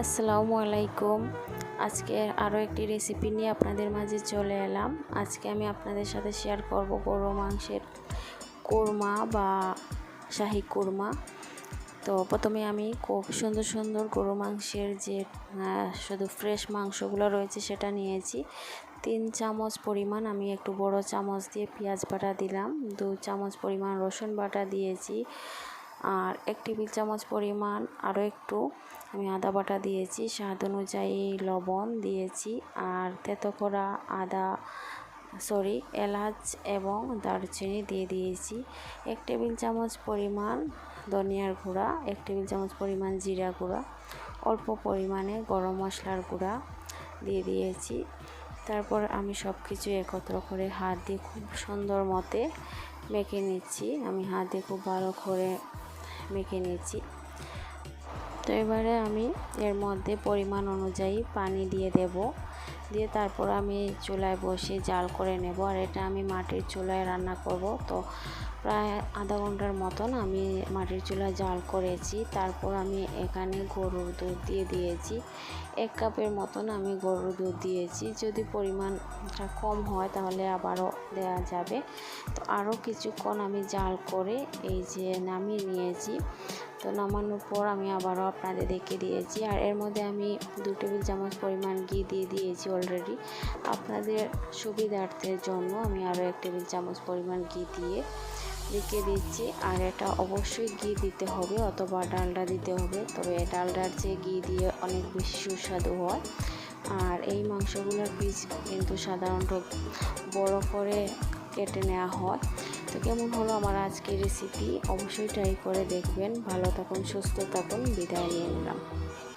আসসালামু আলাইকুম। আজকে আরও একটি রেসিপি নিয়ে আপনাদের মাঝে চলে এলাম। আজকে আমি আপনাদের সাথে শেয়ার করব গরু মাংসের কোরমা বা শাহী কোরমা। তো প্রথমে আমি খুব সুন্দর সুন্দর গরু মাংসের যে শুধু ফ্রেশ মাংসগুলো রয়েছে সেটা নিয়েছি। 3 চামচ পরিমাণ আমি একটু বড় চামচ দিয়ে পেঁয়াজ বাটা দিলাম, 2 চামচ পরিমাণ রসুন বাটা দিয়েছি, আর 1 টেবিল চামচ পরিমাণ আরও একটু আমি আদা বাটা দিয়েছি, স্বাদ অনুযায়ী লবণ দিয়েছি, আর তেতো করা এলাচ এবং দারচিনি দিয়ে দিয়েছি। 1 টেবিল চামচ পরিমাণ ধনিয়ার গুঁড়া, 1 টেবিল চামচ পরিমাণ জিরা গুঁড়া, অল্প পরিমাণে গরম মশলার গুঁড়া দিয়ে দিয়েছি। তারপর আমি সব কিছু একত্র করে হাত দিয়ে খুব সুন্দর মতে মেখে নিচ্ছি। আমি হাত দিয়ে খুব ভালো করে মেখে নিচ্ছি। তো এবারে আমি এর মধ্যে পরিমাণ অনুযায়ী পানি দিয়ে দেব, দিয়ে তারপর আমি চুলায় বসে জাল করে নেব। আর এটা আমি মাটির চুলায় রান্না করব। তো প্রায় আধা ঘন্টার মতন আমি মাটির চুলায় জাল করেছি। তারপর আমি এখানে গরুর দুধ দিয়ে দিয়েছি, 1 কাপের মতন আমি গরুর দুধ দিয়েছি। যদি পরিমাণটা কম হয় তাহলে আবারও দেওয়া যাবে। তো আরও কিছুক্ষণ আমি জাল করে এই যে নামিয়ে নিয়েছি। তো নামানোর পর আমি আবারও আপনাদের দেখিয়ে দিয়েছি। আর এর মধ্যে আমি 2 টেবিল চামচ পরিমাণ ঘি দিয়ে দিয়েছি অলরেডি। আপনাদের সুবিধার্থের জন্য আমি আরও 1 টেবিল চামচ পরিমাণ ঘি দিয়ে রেখে দিচ্ছি। আর এটা অবশ্যই ঘি দিতে হবে অথবা ডালডা দিতে হবে, তবে ডালডার চেয়ে ঘি দিয়ে অনেক বেশি সুস্বাদু হয়। আর এই মাংসগুলোর পিস কিন্তু সাধারণত বড় করে কেটে নেওয়া হয়। তো কেমন হলো আমার আজকের রেসিপি, অবশ্যই ট্রাই করে দেখবেন। ভালো থাকুন, সুস্থ থাকুন, বিদায় নিয়ে নিলাম।